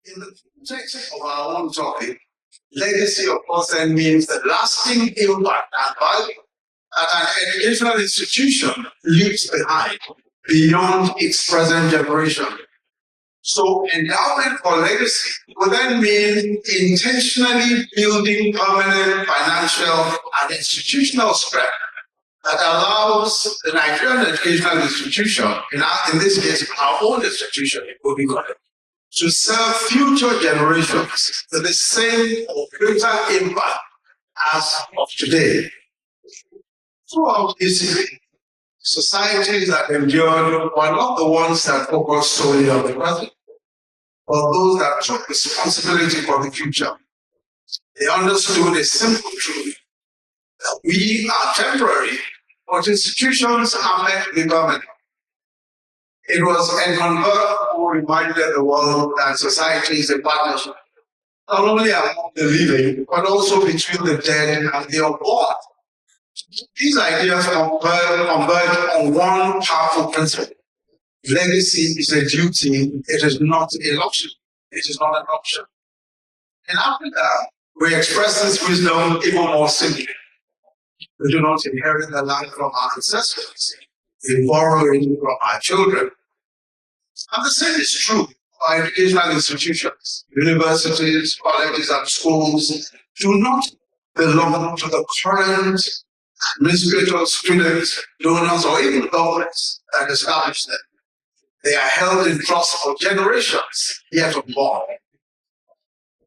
In the context of our own topic, legacy, of course, then means the lasting impact and value that an educational institution leaves behind beyond its present generation. So endowment for legacy would then mean intentionally building permanent financial and institutional strength that allows the Nigerian educational institution, in this case, our own institution, Igbobi, to serve future generations with the same or greater impact as of today. Throughout history, societies that endured were not the ones that focused solely on the present, but those that took responsibility for the future. They understood a simple truth, that we are temporary, but institutions are meant to be permanent. It was Edmund Burke who reminded the world that society is a partnership, not only among the living, but also between the dead and the unborn. These ideas converge on one powerful principle. Legacy is a duty, it is not a luxury, it is not an option. In Africa, we express this wisdom even more simply. We do not inherit the land from our ancestors, we borrow it from our children. And the same is true for our educational institutions. Universities, colleges, and schools do not belong to the current administrators, students, donors, or even governments that establish them. They are held in trust for generations yet unborn.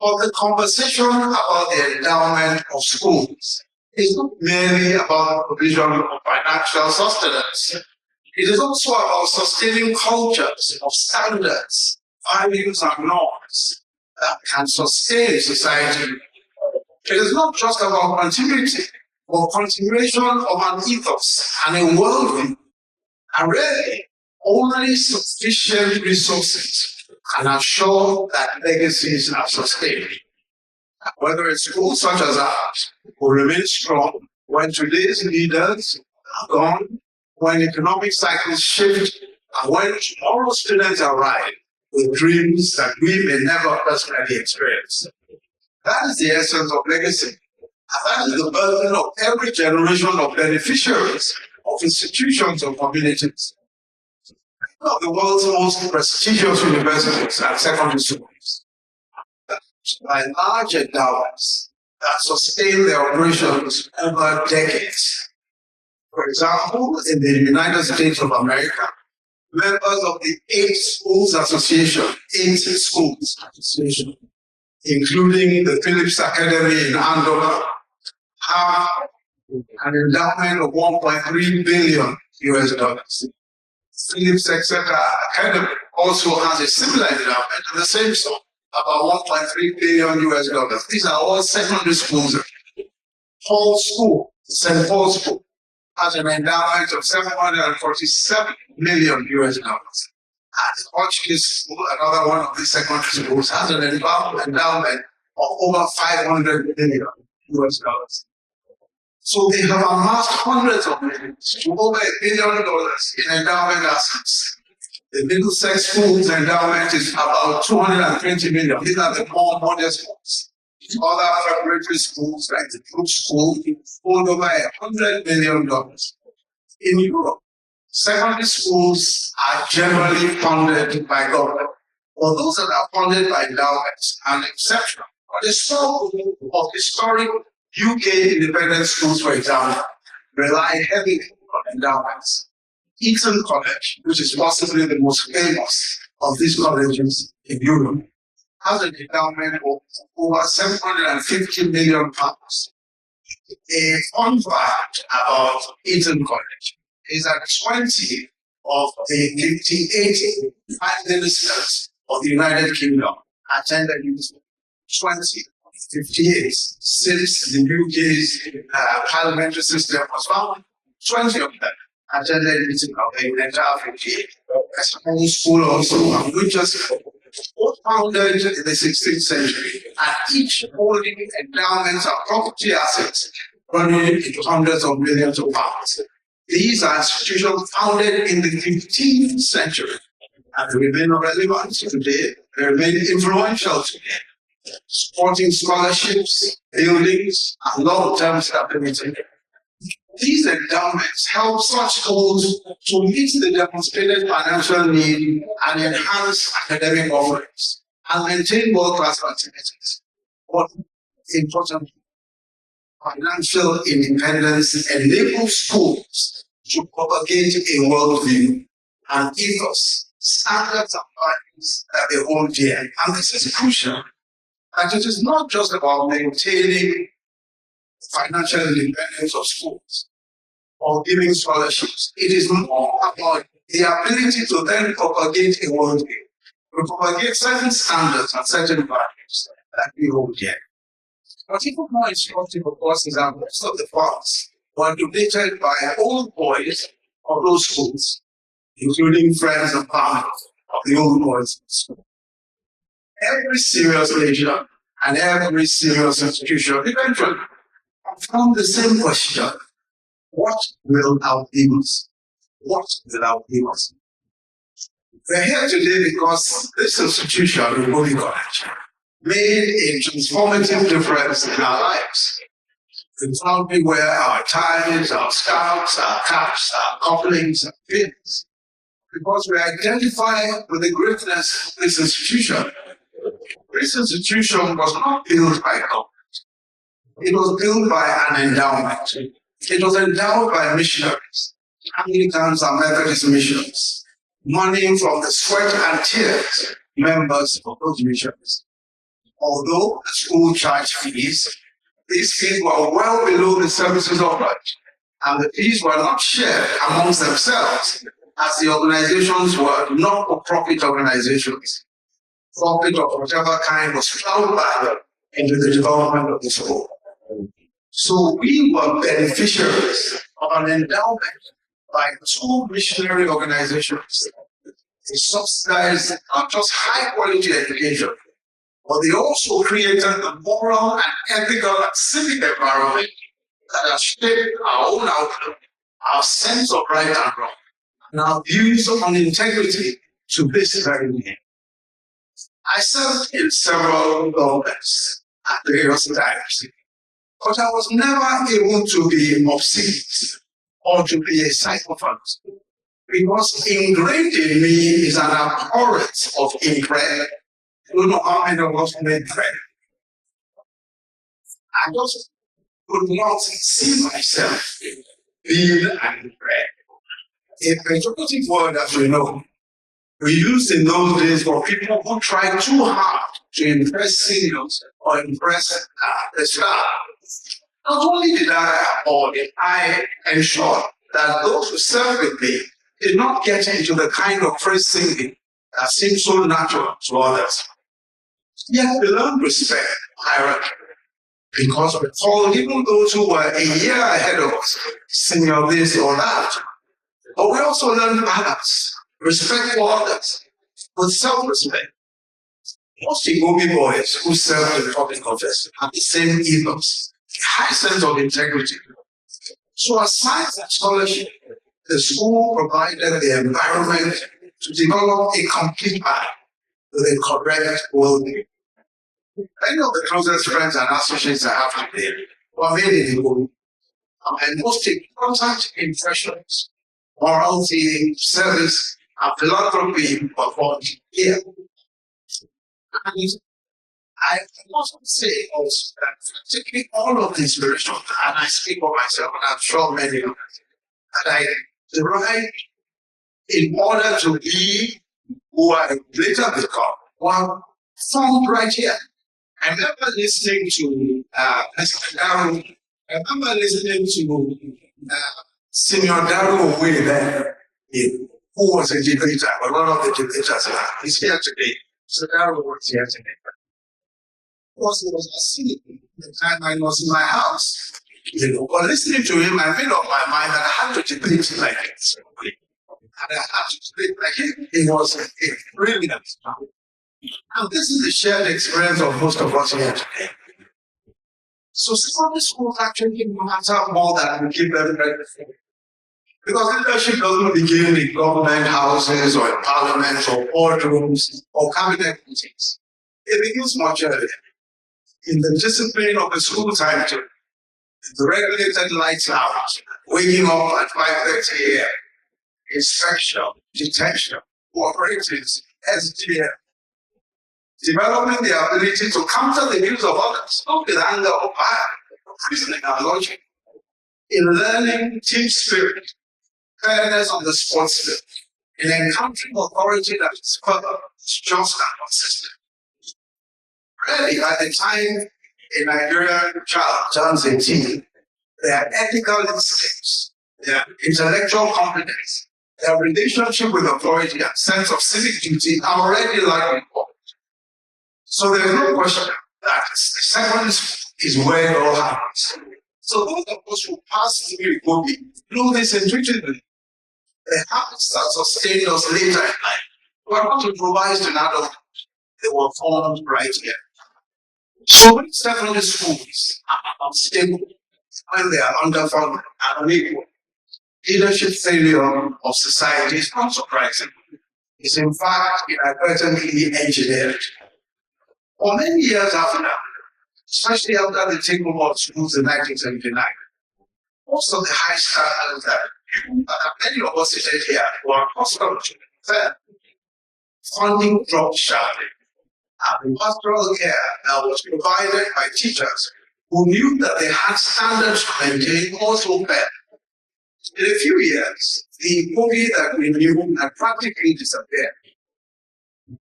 But the conversation about the endowment of schools is not merely about the provision of financial sustenance. It is also about sustaining cultures of standards, values, and norms that can sustain society. It is not just about continuity, but continuation of an ethos and a worldview. And really, only sufficient resources can assure that legacies are sustained. Whether it's schools such as ours will remain strong when today's leaders are gone, when economic cycles shift, and when tomorrow's students arrive with dreams that we may never personally experience. That is the essence of legacy. And that is the burden of every generation of beneficiaries of institutions or communities. One of the world's most prestigious universities and secondary schools by large endowments that sustain their operations over decades. For example, in the United States of America, members of the 8 Schools Association, including the Phillips Academy in Andover, have an endowment of $1.3 billion US. Phillips Exeter Academy also has a similar endowment in the same sum, about $1.3 billion US. These are all secondary schools. Paul School, St. Paul's School, has an endowment of $747 million US. And Hotchkiss School, another one of these secondary schools, has an endowment of over $500 million US. So they have amassed hundreds of millions to over $1 billion in endowment assets. The Middlesex School's endowment is about $220 million. These are the more modest schools. Other preparatory schools like the Brook School hold over $100 million. In Europe, secondary schools are generally funded by government. For those that are funded by endowments, an exception. But the small group of historic UK independent schools, for example, rely heavily on endowments. Eton College, which is possibly the most famous of these colleges in Europe, has an endowment of over £750 million. A fun fact about Eton College is that 20 of the 58 prime ministers of the United Kingdom attended Eton. 20 of the 58 since the UK's parliamentary system was founded. 20 of them attended Eton College in the entire 58. A small school also, which was founded in the 16th century, and each holding endowments and property assets running into hundreds of millions of pounds. These are institutions founded in the 15th century and remain relevant today They remain influential today, supporting scholarships, buildings, and long-term stability. These endowments help such schools to meet the demonstrated financial need and enhance academic offerings and maintain world-class activities. But importantly, financial independence enables schools to propagate a worldview and ethos, standards and values that they hold dear. And this is crucial, that it is not just about maintaining financial independence of schools or giving scholarships. It is more about the ability to then propagate a worldview, to propagate certain standards and certain values that we hold dear. But even more instructive, of course, is that most of the funds were donated by old boys of those schools, including friends and families of the old boys in school. Every serious nation and every serious institution eventually found the same question: what will outlive us? What will outlive us? We're here today because this institution, Igbobi College, made a transformative difference in our lives. We proudly wear our ties, our scarves, our caps, our couplings, and pins, because we identify with the greatness of this institution. This institution was not built by government. It was built by an endowment. It was endowed by missionaries, Anglicans and Methodist missions, money from the sweat and tears members of those missions. Although the school charged fees, these fees were well below the services offered, and the fees were not shared amongst themselves, as the organizations were not-for-profit organizations. Profit of whatever kind was plowed by them into the development of the school. So we were beneficiaries of an endowment by two missionary organizations. They subsidized not just high-quality education, but they also created the moral and ethical and civic environment that has shaped our own outlook, our sense of right and wrong, and our views on integrity to this very day. I served in several governments at various times, but I was never able to be obsessed or to be a psychopath, because ingrained in me is an abhorrence of bread. I don't know how many of us made bread. I just could not see myself being an bread. A pejorative word, as we know, we used in those days for people who try too hard to impress seniors or impress the staff. Not only did I ensure that those who served with me did not get into the kind of praise singing that seemed so natural to others. Yet we learned respect, hierarchy, because we told even those who were a year ahead of us, senior this or that. But we also learned balance, respect for others, with self-respect. Most Igbobi boys who served in the public office had the same ethos, a high sense of integrity. So aside from scholarship, the school provided the environment to develop a complete man with a correct worldview. Many of the closest friends and associates I have today were made in Igbobi. My most important impressions, morality, service, and philanthropy were formed here. And I must say also that particularly all of the inspiration, and I speak for myself, and I'm sure many of us, that I derived in order to be who I later become, one found right here. I remember listening to Mr. Darrow. I remember listening to Senior Darrow way there, who was a debater, but one of the debaters. He's here today. So Darrow was here today. Because it was asleep the time I was in my house. But listening to him, I made up my mind that I had to debate like this. And I had to debate like him. He was a brilliant. And this is the shared experience of most of us here today. So secondary schools actually matter more than we give them credit for. Because leadership doesn't begin in government houses or in parliament or boardrooms or cabinet meetings. It begins much earlier in the discipline of the school timetable, the regulated lights out, waking up at 5:30 a.m., inspection, detention, cooperatives, SDM, developing the ability to counter the views of others, not with anger or fire, reasoning and logic, in learning team spirit, fairness on the sports field, in encountering authority that is firm, just and consistent. Really, by the time a Nigerian child turns 18, their ethical instincts, their intellectual competence, their relationship with authority and sense of civic duty are already likely formed. So there's no question that the second is where it all happens. So those of us who pass through Igbobi know this intuitively. The habits that sustain us later in life were not improvised in adulthood. They were formed right here. So when secondary schools are unstable, when they are underfunded and unequal, leadership failure of society is not surprising. It's in fact inadvertently engineered. For many years after that, especially after the takeover of schools in 1979, most of the high standards that many of us seated here were accustomed to, funding dropped sharply. And the pastoral care that was provided by teachers who knew that they had standards to maintain also fell. In a few years, the Igbobi that we knew had practically disappeared.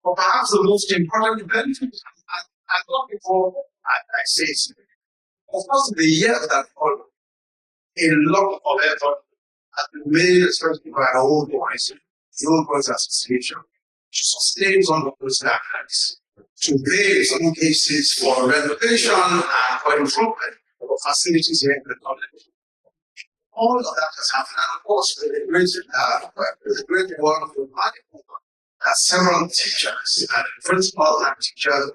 But perhaps the most important benefit, and not before I say so, of course, the years that followed, a lot of effort has been made, especially by our old boys, the Old Boys Association, to sustain some of those standards, to pay in some cases for renovation and for improvement of facilities here in the college. All of that has happened, and of course, with the great work of Oluwade, that several teachers and principals and teachers and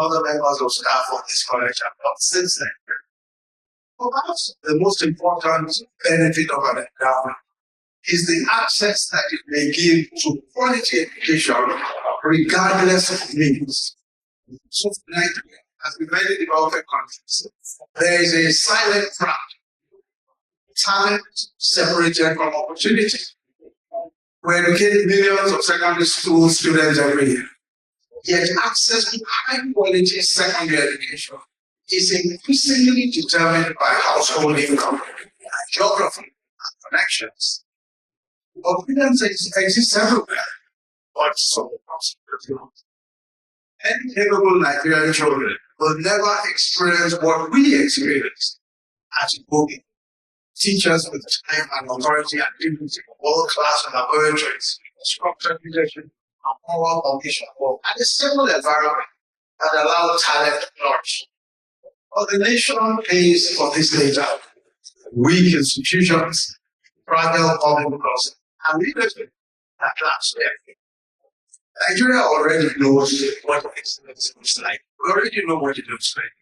other members of staff of this college have done since then. Perhaps the most important benefit of an endowment is the access that it may give to quality education regardless of means. So, as with many developing countries, there is a silent crowd, talent separated from opportunity. We educate millions of secondary school students every year. Yet access to high-quality secondary education is increasingly determined by household income, geography, and connections. Opinions exist everywhere, but so possible. Any capable Nigerian children will never experience what we experience at Igbobi. Teachers with time and authority and dignity, world-class laboratories, structured leadership, and moral foundation work, and a stable environment that allows talent to flourish. But the nation pays for this later. Weak institutions, fragile public policy, and leadership that lacks depth. Nigeria already knows what excellence looks like. We already know what it looks like.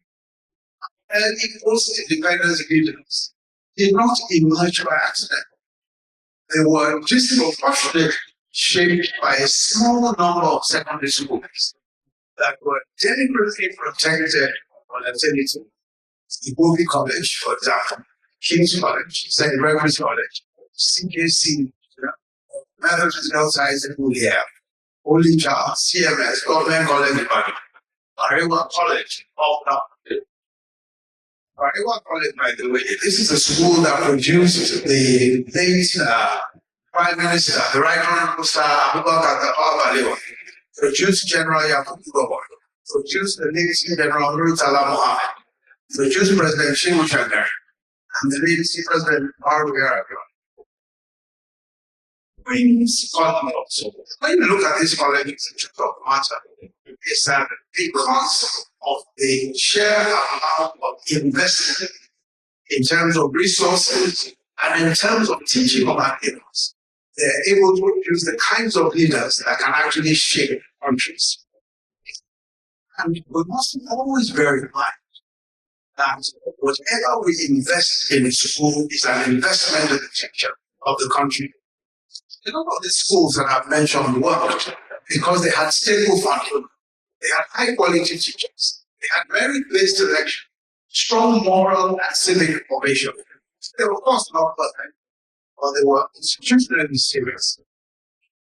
And it post-independence leaders did not emerge by accident. They were disproportionately shaped by a small number of secondary schools that were deliberately protected on affinity. Igbobi College, for example, King's College, St. Gregory's College, CKC, Methodist Girls' School here, Holy Child, CMS, Government College, Iroele College, Iroele College, by the way, this is a school that produced the late Prime Minister, the Right Honorable Sir Abubakar Balewa, produced General Yakubu, produced the late General Murtala Mohammed, produced President Shehu Shagari, and the late President Iroele. When you look at this college of matter, is that because of the sheer amount of investment in terms of resources and in terms of teaching of academics, they're able to produce the kinds of leaders that can actually shape countries. And we must always bear in mind that whatever we invest in a school is an investment in the future of the country. A lot of the schools that I've mentioned worked because they had stable funding, they had high quality teachers, they had merit-based selection, strong moral and civic formation. They were, of course, not perfect, but they were institutionally serious.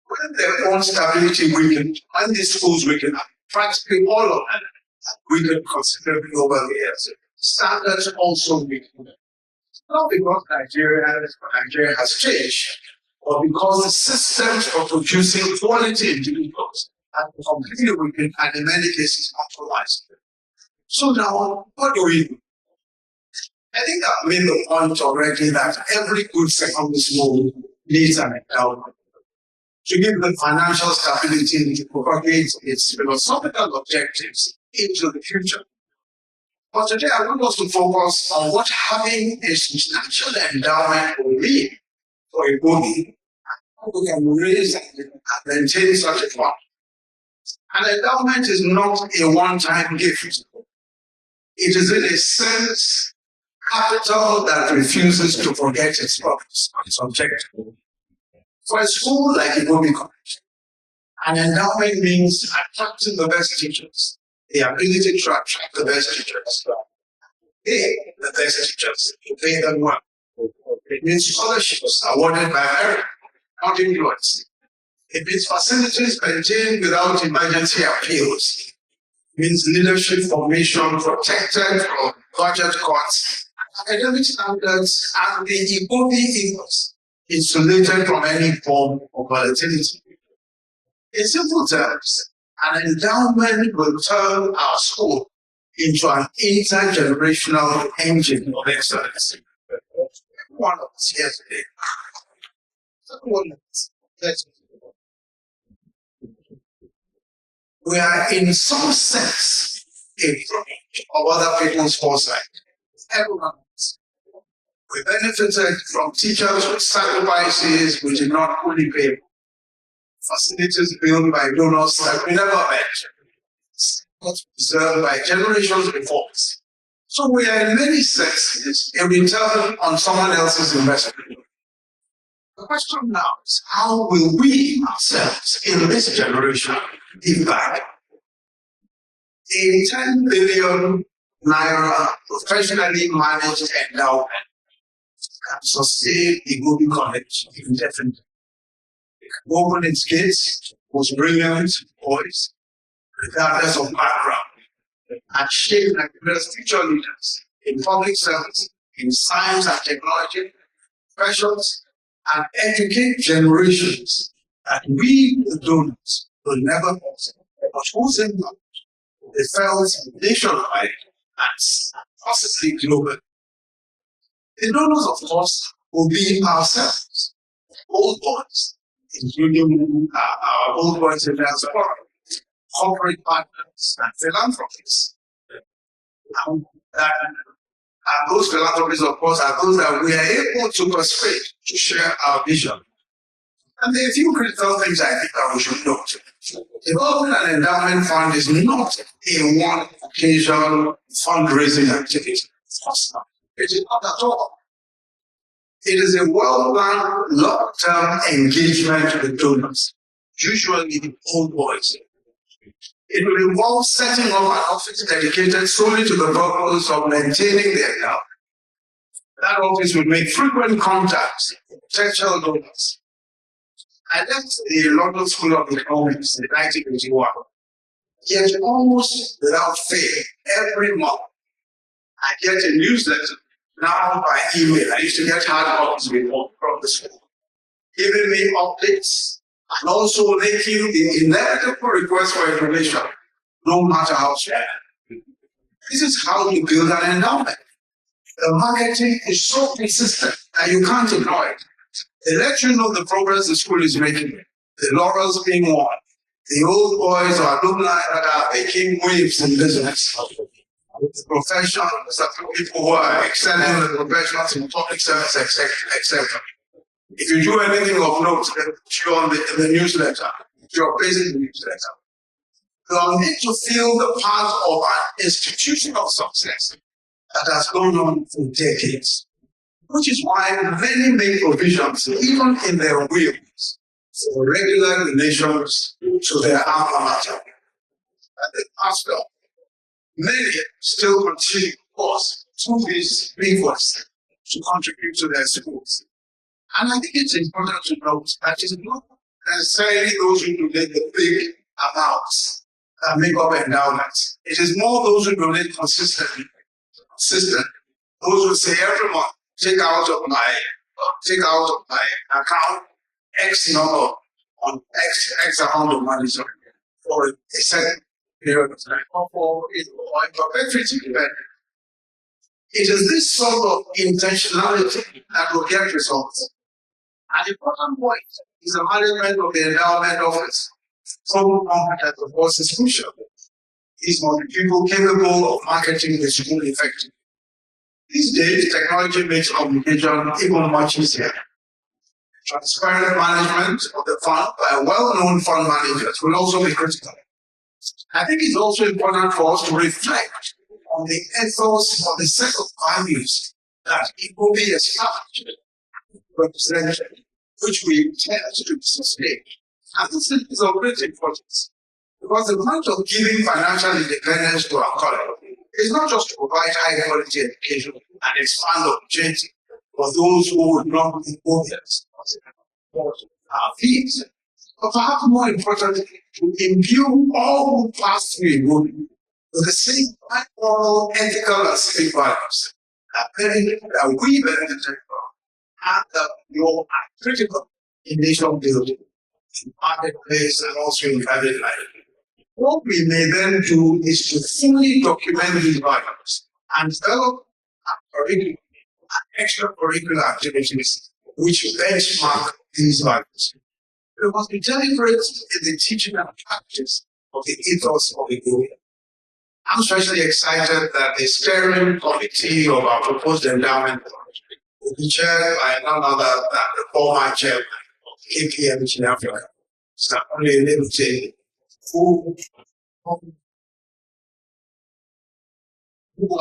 When their own stability weakened, when these schools weakened, practically all of them weakened considerably over the years. Standards also weakened. Not because Nigeria has changed, but because the systems for producing quality individuals have completely weakened and in many cases compromised. So now, what do we do? I think I've made the point already that every good secondary school needs an endowment to give them financial stability to propagate its philosophical objectives into the future. But today I want us to focus on what having a substantial endowment will mean for Igbobi, how we can raise and maintain such a fund. An endowment is not a one-time gift. It is in a sense capital that refuses to forget its purpose, its objective. For a school like Igbobi College, an endowment means attracting the best teachers, the ability to attract the best teachers, pay the best teachers, to pay them well. It means scholarships awarded by merit, not influence. It means facilities maintained without emergency appeals. It means leadership formation protected from budget cuts, academic standards, and the Igbobi ethos insulated from any form of volatility. In simple terms, an endowment will turn our school into an intergenerational engine of excellence. One of us here today. We are in some sense a product of other people's foresight. Everyone else. We benefited from teachers with sacrifices we did not fully pay for. Facilities built by donors that we never met, preserved by generations before us. So we are in many senses a return on someone else's investment. The question now is, how will we ourselves in this generation give back? A 10 billion naira professionally managed endowment can sustain Igbobi College indefinitely. It can open its gates with brilliant boys, regardless of background, and shape Nigeria's future leaders in public service, in science and technology, professions, and educate generations that we, the donors, will never forget, but whose impact they felt nationwide and possibly global. The donors, of course, will be ourselves, old boys, including our old boys in diaspora, corporate partners, and philanthropists. And those philanthropists, of course, are those that we are able to persuade to share our vision. And there are a few critical things I think that we should note. Developing an endowment fund is not a one-occasion fundraising activity. Of course not. It is not at all. It is a well-planned, long-term engagement with donors, usually old boys. It will involve setting up an office dedicated solely to the purpose of maintaining the endowment. That office will make frequent contacts with potential donors. I left the London School of Economics in 1981, yet almost without fail, every month, I get a newsletter, now by email. I used to get hard copies before from the school, giving me updates and also making the inevitable request for information, no matter how small. This is how you build an endowment. The marketing is so consistent that you can't ignore it. They let you know the progress the school is making, the laurels being won, the old boys or alumni that are making waves in business, the professionals, the people who are excelling in the professions in public service, etc. If you do anything of note, they put you on the newsletter, your basic newsletter. You are made to feel the part of an institution of success that has gone on for decades. which is why many make provisions, even in their wills, for regular donations to their alma mater. And the pastor, many still continue, of course, through these efforts to contribute to their schools. And I think it's important to note that it's not necessarily those who donate the big amounts that make up endowments. It is more those who donate consistently. Those who say every month, take out of my account X number on X amount of money for a certain period of time, or for a perpetuity event. It is this sort of intentionality that will get results. An important point is the management of the endowment office. Some competent, of course, is crucial. These must be people capable of marketing the school effectively. These days, technology makes communication even much easier. Transparent management of the fund by well-known fund managers will also be critical. I think it's also important for us to reflect on the ethos of the set of values that Igbobi established, represented, which we intend to sustain. And this is of great importance, because the point of giving financial independence to our colony is not just to provide high-quality education and expand opportunity for those who would not be obvious for our fees, but perhaps more importantly, to imbue all who pass through Igbobi with the same high moral, ethical, and civic values that we benefit from and that you are critical in nation building, in marketplace, and also in private life. What we may then do is to fully document these values and develop curriculum and extracurricular activities which benchmark these values. We must be deliberate in the teaching and practice of the ethos of Igbobi. I'm especially excited that the steering committee of our proposed endowment will be chaired by none other than the former chairman of KPMG Africa, Mr. Oluwade, who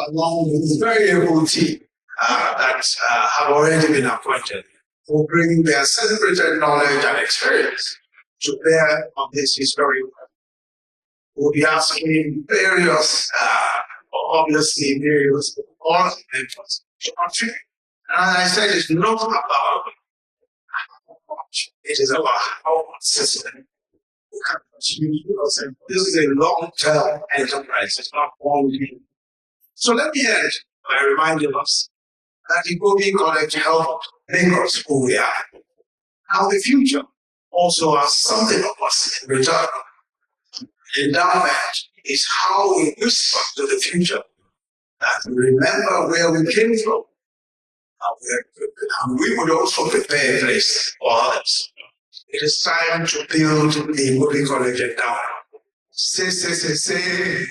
along with the very able team that have already been appointed, will bring their celebrated knowledge and experience to bear on this historic work. We'll be asking various all members to contribute. And as I said, it's not about how much, it is about how consistent we can continue. This is a long-term enterprise, it's not one year. So let me end by reminding us that Igbobi College helped make us who we are. Now the future also has something of us in return. Endowment is how we whisper to the future that we remember where we came from, and we would also prepare a place for others. It is time to build the Igbobi College endowment. Say.